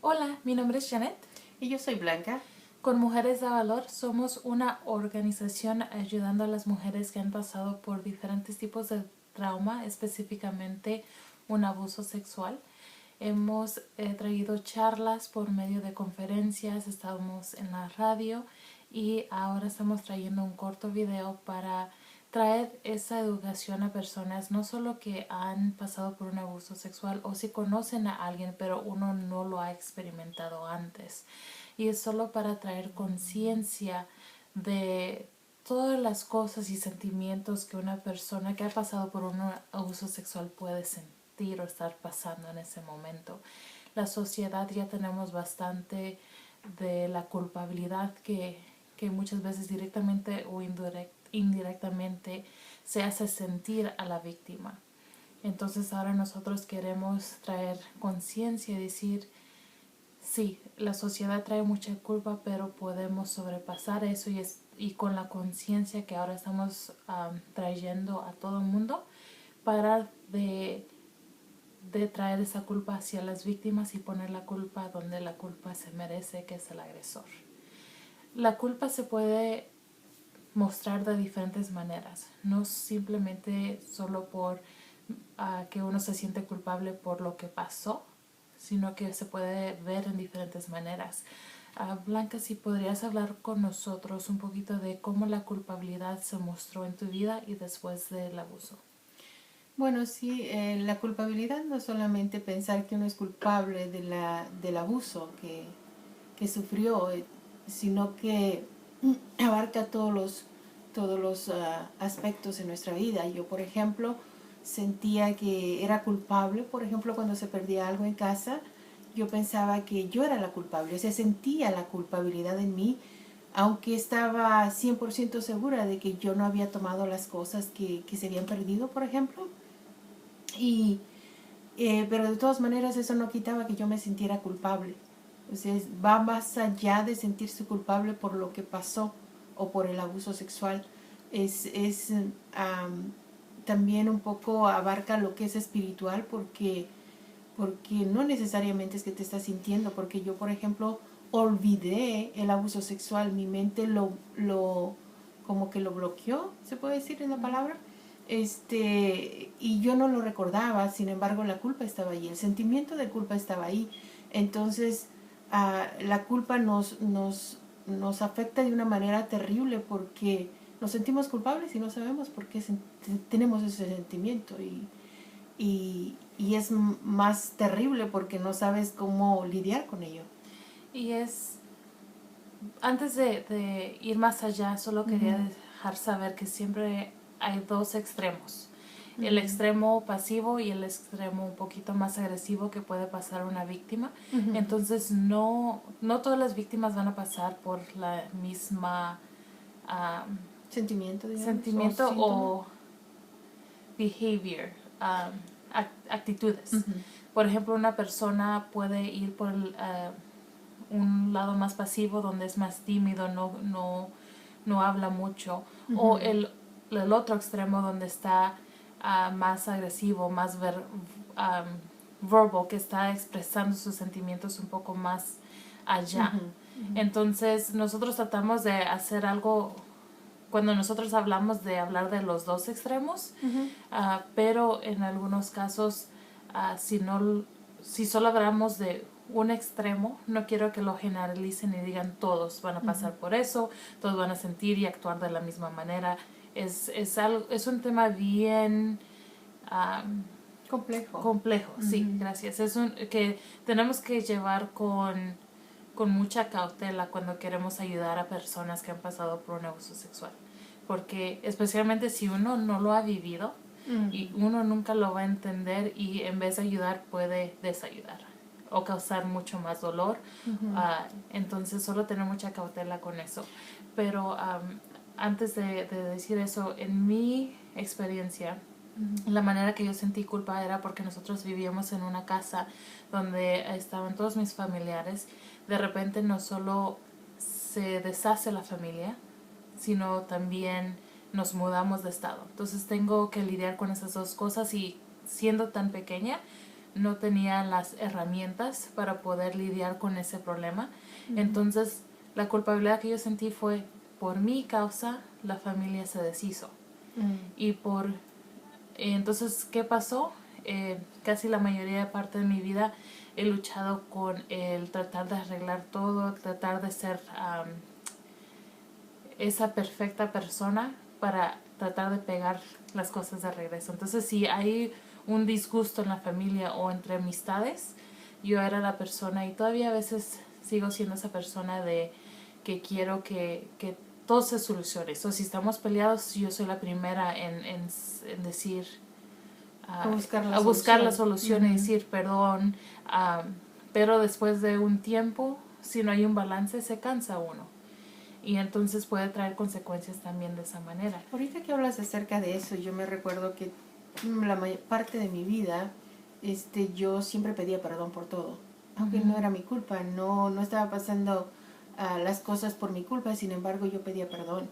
Hola, mi nombre es Janet. Y yo soy Blanca. Con Mujeres de Valor somos una organización ayudando a las mujeres que han pasado por diferentes tipos de trauma, específicamente un abuso sexual. Hemos traído charlas por medio de conferencias, estamos en la radio y ahora estamos trayendo un corto video para traer esa educación a personas no solo que han pasado por un abuso sexual o si conocen a alguien pero uno no lo ha experimentado antes, y es solo para traer conciencia de todas las cosas y sentimientos que una persona que ha pasado por un abuso sexual puede sentir o estar pasando en ese momento. La sociedad ya tenemos bastante de la culpabilidad que muchas veces directamente o indirectamente se hace sentir a la víctima. Entonces ahora nosotros queremos traer conciencia y decir, sí, la sociedad trae mucha culpa, pero podemos sobrepasar eso y con la conciencia que ahora estamos trayendo a todo el mundo, parar de traer esa culpa hacia las víctimas y poner la culpa donde la culpa se merece, que es el agresor. La culpa se puede mostrar de diferentes maneras, no simplemente solo por que uno se siente culpable por lo que pasó, sino que se puede ver en diferentes maneras. Blanca, si podrías hablar con nosotros un poquito de cómo la culpabilidad se mostró en tu vida y después del abuso. Bueno, sí, la culpabilidad no es solamente pensar que uno es culpable del abuso que sufrió, sino que abarca todos los aspectos en nuestra vida. Yo, por ejemplo, sentía que era culpable, por ejemplo, cuando se perdía algo en casa, yo pensaba que yo era la culpable, o sea, sentía la culpabilidad en mí, aunque estaba 100% segura de que yo no había tomado las cosas que se habían perdido, por ejemplo. Y, pero de todas maneras eso no quitaba que yo me sintiera culpable. O sea, va más allá de sentirse culpable por lo que pasó o por el abuso sexual. Es también un poco abarca lo que es espiritual porque no necesariamente es que te estás sintiendo, porque yo, por ejemplo, olvidé el abuso sexual, mi mente como que lo bloqueó, se puede decir en la palabra, y yo no lo recordaba, sin embargo la culpa estaba ahí, el sentimiento de culpa estaba ahí. Entonces la culpa nos afecta de una manera terrible porque nos sentimos culpables y no sabemos por qué tenemos ese sentimiento, y es más terrible porque no sabes cómo lidiar con ello. Y antes de ir más allá, solo quería dejar saber que siempre hay dos extremos. El extremo pasivo y el extremo un poquito más agresivo que puede pasar una víctima. Entonces no todas las víctimas van a pasar por la misma Sentimiento, digamos, sentimiento síntoma. o behavior, actitudes. Por ejemplo, una persona puede ir por un lado más pasivo donde es más tímido, no habla mucho, o el otro extremo donde está más agresivo, más verbal, que está expresando sus sentimientos un poco más allá. Entonces nosotros tratamos de hacer algo cuando nosotros hablamos de hablar de los dos extremos, pero en algunos casos si solo hablamos de un extremo, no quiero que lo generalicen y digan todos van a pasar por eso, todos van a sentir y actuar de la misma manera. Es un tema bien complejo, sí, gracias. Es que tenemos que llevar con mucha cautela cuando queremos ayudar a personas que han pasado por un abuso sexual, porque especialmente si uno no lo ha vivido y uno nunca lo va a entender, y en vez de ayudar puede desayudar o causar mucho más dolor. Entonces solo tener mucha cautela con eso. Pero antes de decir eso, en mi experiencia, la manera que yo sentí culpa era porque nosotros vivíamos en una casa donde estaban todos mis familiares. De repente no solo se deshace la familia, sino también nos mudamos de estado. Entonces tengo que lidiar con esas dos cosas, y siendo tan pequeña no tenía las herramientas para poder lidiar con ese problema. Entonces, la culpabilidad que yo sentí fue, por mi causa, la familia se deshizo. Y entonces, ¿qué pasó? Casi la mayoría de parte de mi vida he luchado con el tratar de arreglar todo, tratar de ser esa perfecta persona para tratar de pegar las cosas de regreso. Entonces, si hay un disgusto en la familia o entre amistades, yo era la persona, y todavía a veces sigo siendo esa persona de que quiero que todo se solucione. O si estamos peleados, yo soy la primera en decir, A buscar la la solución y solución. decir perdón. Pero después de un tiempo, si no hay un balance, se cansa uno. Y entonces puede traer consecuencias también de esa manera. Ahorita que hablas acerca de eso, yo me recuerdo que la mayor parte de mi vida, yo siempre pedía perdón por todo, aunque no era mi culpa, no estaba pasando las cosas por mi culpa, sin embargo yo pedía perdón.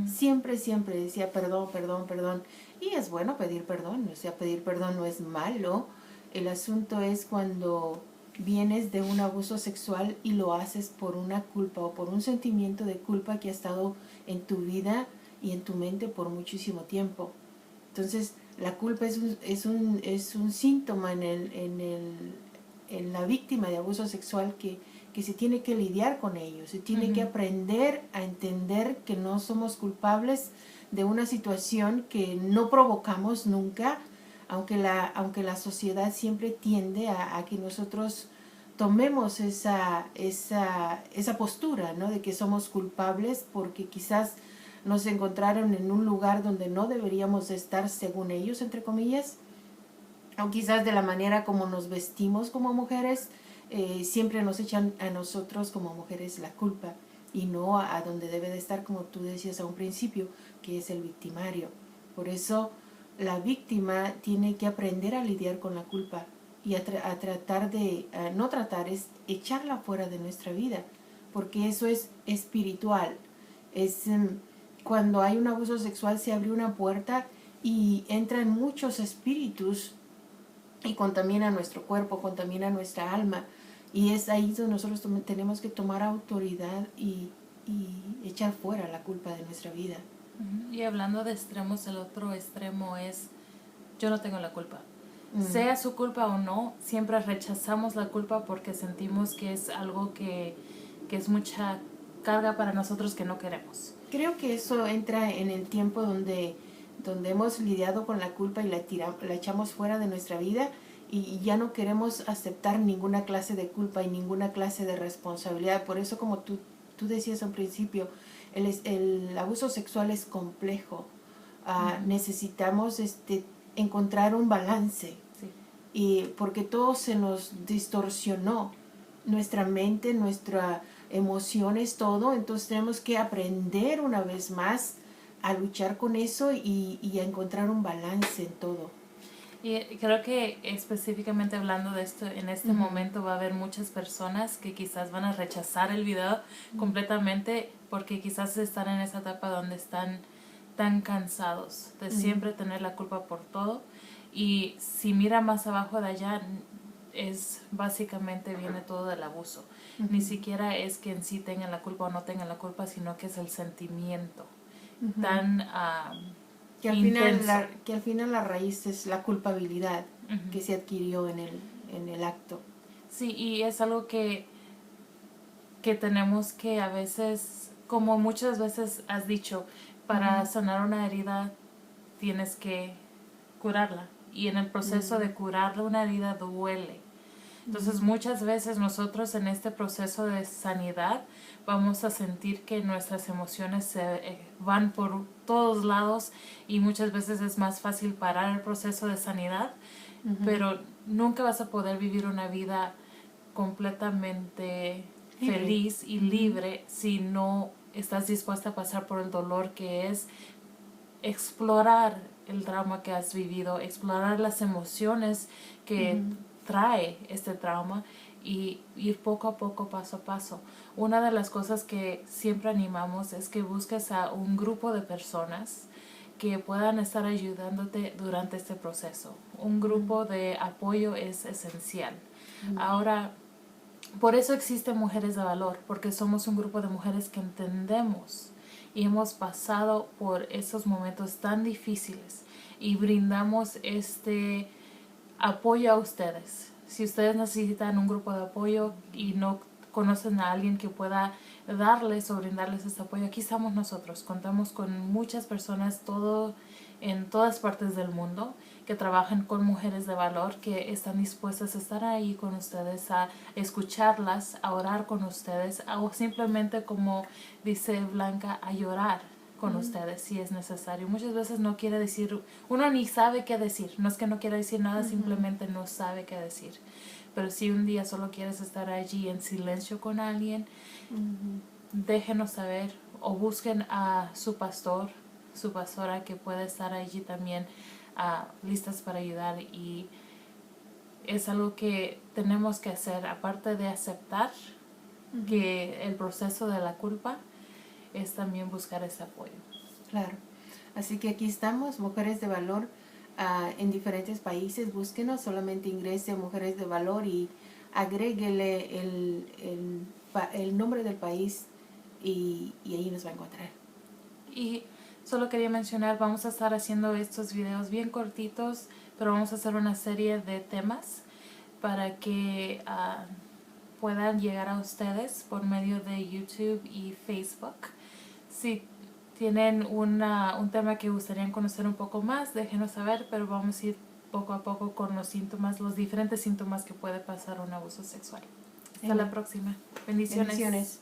Siempre decía perdón, perdón, perdón. Y es bueno pedir perdón, o sea, pedir perdón no es malo. El asunto es cuando vienes de un abuso sexual y lo haces por una culpa o por un sentimiento de culpa que ha estado en tu vida y en tu mente por muchísimo tiempo. Entonces, la culpa es un síntoma en la víctima de abuso sexual que se tiene que lidiar con ello, se tiene que aprender a entender que no somos culpables de una situación que no provocamos nunca, aunque la sociedad siempre tiende a que nosotros tomemos esa postura, ¿no? De que somos culpables porque quizás nos encontraron en un lugar donde no deberíamos estar según ellos, entre comillas, o quizás de la manera como nos vestimos como mujeres, siempre nos echan a nosotros como mujeres la culpa y no a donde debe de estar, como tú decías a un principio, que es el victimario. Por eso la víctima tiene que aprender a lidiar con la culpa y a tratar de, no tratar, es echarla fuera de nuestra vida, porque eso es espiritual. Es cuando hay un abuso sexual se abre una puerta y entran muchos espíritus y contamina nuestro cuerpo, contamina nuestra alma. Y es ahí donde nosotros tenemos que tomar autoridad y echar fuera la culpa de nuestra vida. Y hablando de extremos, el otro extremo es, yo no tengo la culpa. Sea su culpa o no, siempre rechazamos la culpa porque sentimos que es algo que es mucha carga para nosotros que no queremos. Creo que eso entra en el tiempo donde hemos lidiado con la culpa y la echamos fuera de nuestra vida y ya no queremos aceptar ninguna clase de culpa y ninguna clase de responsabilidad. Por eso, como tú decías al principio, el abuso sexual es complejo. Necesitamos encontrar un balance. Sí. Y porque todo se nos distorsionó, nuestra mente, nuestras emociones, todo. Entonces tenemos que aprender una vez más a luchar con eso y a encontrar un balance en todo. Y creo que específicamente hablando de esto, en este momento va a haber muchas personas que quizás van a rechazar el video completamente porque quizás están en esa etapa donde están tan cansados de siempre tener la culpa por todo. Y si mira más abajo de allá, es básicamente viene todo del abuso. Ni siquiera es que en sí tengan la culpa o no tengan la culpa, sino que es el sentimiento tan que al final la raíz es la culpabilidad que se adquirió en el acto. Sí, y es algo que tenemos que a veces, como muchas veces has dicho, para sanar una herida tienes que curarla. Y en el proceso de curar una herida duele. Entonces muchas veces nosotros en este proceso de sanidad vamos a sentir que nuestras emociones se van por todos lados y muchas veces es más fácil parar el proceso de sanidad, pero nunca vas a poder vivir una vida completamente feliz y libre si no estás dispuesta a pasar por el dolor que es explorar el trauma que has vivido, explorar las emociones que trae este trauma y ir poco a poco, paso a paso. Una de las cosas que siempre animamos es que busques a un grupo de personas que puedan estar ayudándote durante este proceso. Un grupo de apoyo es esencial. Ahora, por eso existen Mujeres de Valor, porque somos un grupo de mujeres que entendemos y hemos pasado por esos momentos tan difíciles y brindamos este apoyo a ustedes. Si ustedes necesitan un grupo de apoyo y no conocen a alguien que pueda darles o brindarles este apoyo, aquí estamos nosotros. Contamos con muchas personas en todas partes del mundo que trabajan con mujeres de valor, que están dispuestas a estar ahí con ustedes, a escucharlas, a orar con ustedes, o simplemente, como dice Blanca, a llorar con ustedes si es necesario. Muchas veces no quiere decir, uno ni sabe qué decir, no es que no quiera decir nada, simplemente no sabe qué decir. Pero si un día solo quieres estar allí en silencio con alguien, déjenos saber o busquen a su pastor, su pastora, que puede estar allí también listas para ayudar. Y es algo que tenemos que hacer, aparte de aceptar que el proceso de la culpa, es también buscar ese apoyo. Claro. Así que aquí estamos, Mujeres de Valor, en diferentes países. Búsquenos, solamente ingrese a Mujeres de Valor y agréguele el nombre del país y ahí nos va a encontrar. Y solo quería mencionar, vamos a estar haciendo estos videos bien cortitos, pero vamos a hacer una serie de temas para que puedan llegar a ustedes por medio de YouTube y Facebook. Si tienen un tema que gustarían conocer un poco más, déjenos saber, pero vamos a ir poco a poco con los síntomas, los diferentes síntomas que puede pasar un abuso sexual. Hasta la próxima. Bendiciones.